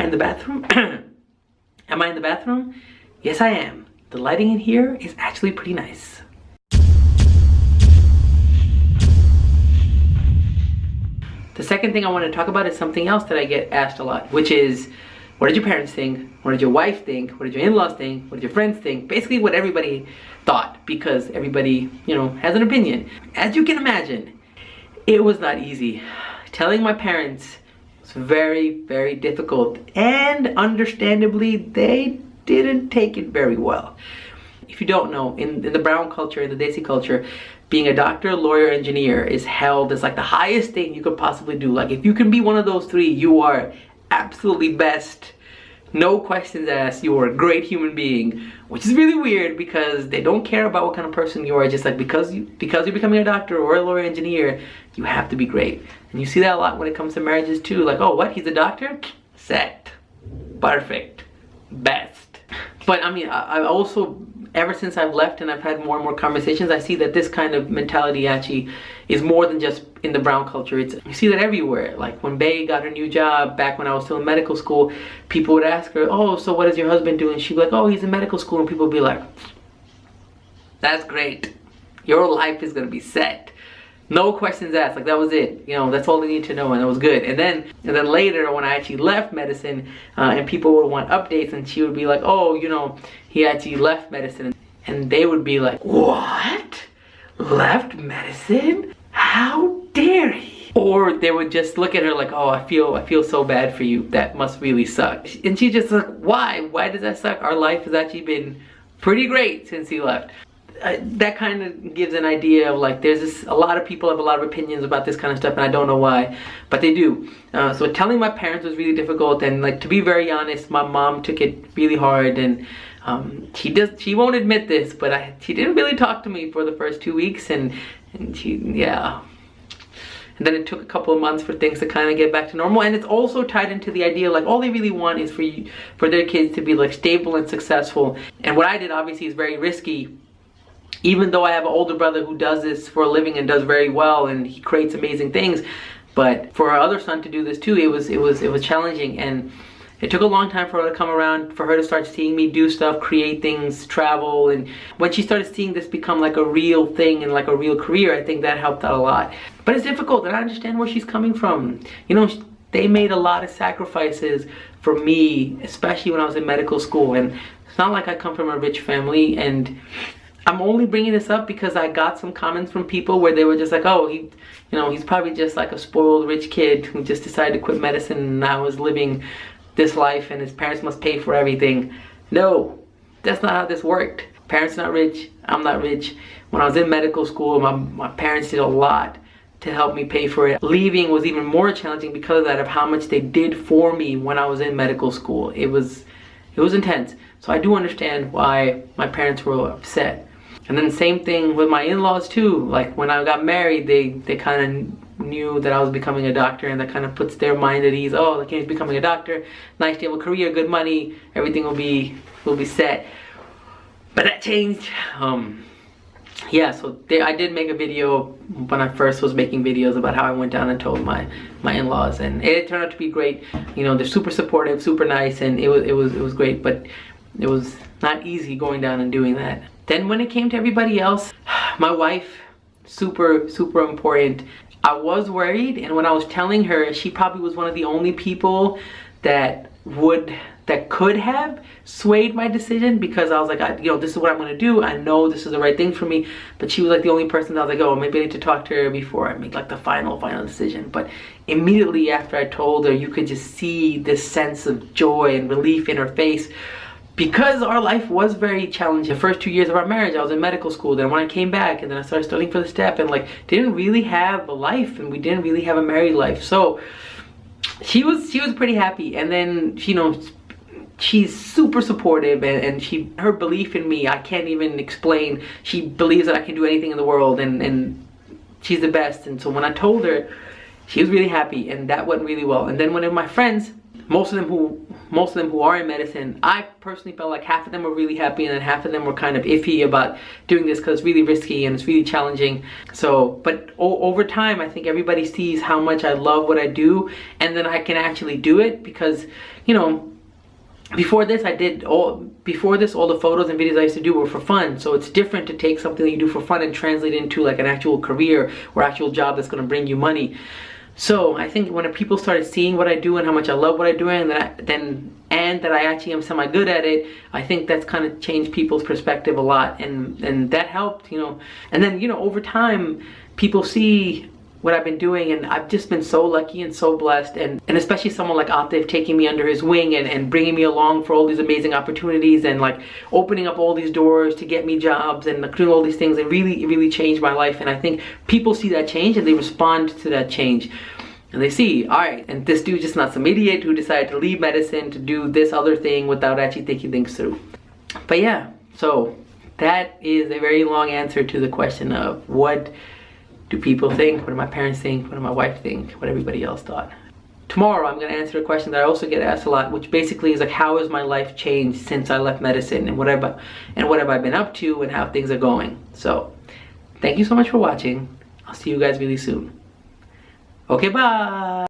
in the bathroom? Am I in the bathroom? Yes, I am. The lighting in here is actually pretty nice. The second thing I want to talk about is something else that I get asked a lot, which is, what did your parents think? What did your wife think? What did your in-laws think? What did your friends think? Basically what everybody thought, because everybody, you know, has an opinion. As you can imagine, it was not easy. Telling my parents was very, very difficult, and understandably, they didn't take it very well. If you don't know, in the brown culture, in the Desi culture, being a doctor, lawyer, engineer is held as like the highest thing you could possibly do. Like if you can be one of those three, you are absolutely best. No questions asked. You are a great human being, which is really weird because they don't care about what kind of person you are. Just like because you're becoming a doctor or a lawyer, engineer, you have to be great. And you see that a lot when it comes to marriages too. Like, oh, what? He's a doctor? Set. Perfect. Best. But I mean, I also, ever since I've left and I've had more and more conversations, I see that this kind of mentality actually is more than just in the brown culture. You see that everywhere. Like when Bae got her new job back when I was still in medical school, people would ask her, oh, so what does your husband do? And she'd be like, oh, he's in medical school. And people would be like, that's great. Your life is going to be set. No questions asked. Like that was it. You know, that's all they need to know, and it was good. And then later when I actually left medicine, and people would want updates, and she would be like, oh, you know, he actually left medicine, and they would be like, what? Left medicine? How dare he? Or they would just look at her like, oh, I feel so bad for you. That must really suck. And she just like, why? Why does that suck? Our life has actually been pretty great since he left. That kind of gives an idea of like, a lot of people have a lot of opinions about this kind of stuff, and I don't know why, but they do. So telling my parents was really difficult, and like, to be very honest, my mom took it really hard, and she won't admit this, but she didn't really talk to me for the first 2 weeks, and yeah. And then it took a couple of months for things to kind of get back to normal. And it's also tied into the idea like all they really want is for their kids to be like stable and successful. And what I did obviously is very risky. Even though I have an older brother who does this for a living and does very well, and he creates amazing things, but for our other son to do this too, it was challenging, and it took a long time for her to come around, for her to start seeing me do stuff, create things, travel. And when she started seeing this become like a real thing and like a real career, I think that helped out a lot. But it's difficult, and I understand where she's coming from. You know, they made a lot of sacrifices for me, especially when I was in medical school, and it's not like I come from a rich family. And I'm only bringing this up because I got some comments from people where they were just like, oh, he's probably just like a spoiled rich kid who just decided to quit medicine and now is living this life and his parents must pay for everything. No, that's not how this worked. Parents not rich, I'm not rich. When I was in medical school, my parents did a lot to help me pay for it. Leaving was even more challenging because of that, of how much they did for me when I was in medical school. It was intense. So I do understand why my parents were upset. And then same thing with my in-laws too. Like when I got married, they kind of knew that I was becoming a doctor, and that kind of puts their mind at ease. Oh, like he's becoming a doctor, nice stable career, good money, everything will be set. But that changed. Yeah, so I did make a video when I first was making videos about how I went down and told my in-laws, and it turned out to be great. You know, they're super supportive, super nice, and it was great, but it was not easy going down and doing that. Then when it came to everybody else, my wife, super important. I was worried, and when I was telling her, she probably was one of the only people that could have swayed my decision, because I was like, you know, this is what I'm gonna do. I know this is the right thing for me. But she was like the only person that I was like, oh, maybe I need to talk to her before I make like the final decision. But immediately after I told her, you could just see this sense of joy and relief in her face. Because our life was very challenging. The first 2 years of our marriage, I was in medical school. Then when I came back, and then I started studying for the STEP, and like didn't really have a life, and we didn't really have a married life. So she was pretty happy. And then, you know, she's super supportive, and her belief in me, I can't even explain. She believes that I can do anything in the world, and she's the best. And so when I told her, she was really happy, and that went really well. And then one of my friends, most of them who are in medicine, I personally felt like half of them were really happy and then half of them were kind of iffy about doing this because it's really risky and it's really challenging. So, but over time, I think everybody sees how much I love what I do, and then I can actually do it because, you know, before this all the photos and videos I used to do were for fun. So it's different to take something that you do for fun and translate into like an actual career or actual job that's going to bring you money. So I think when people started seeing what I do and how much I love what I do, and that I actually am semi good at it, I think that's kind of changed people's perspective a lot, and that helped, you know. And then, you know, over time people see what I've been doing, and I've just been so lucky and so blessed, and especially someone like Atif taking me under his wing and bringing me along for all these amazing opportunities and like opening up all these doors to get me jobs and doing all these things. It really changed my life, and I think people see that change and they respond to that change. And they see, all right, and this dude's just not some idiot who decided to leave medicine to do this other thing without actually thinking things through. But yeah, so that is a very long answer to the question of what do people think, what do my parents think, what do my wife think, what everybody else thought. Tomorrow I'm going to answer a question that I also get asked a lot, which basically is like, how has my life changed since I left medicine, and what have I been up to, and how things are going. So thank you so much for watching. I'll see you guys really soon. Okay, bye.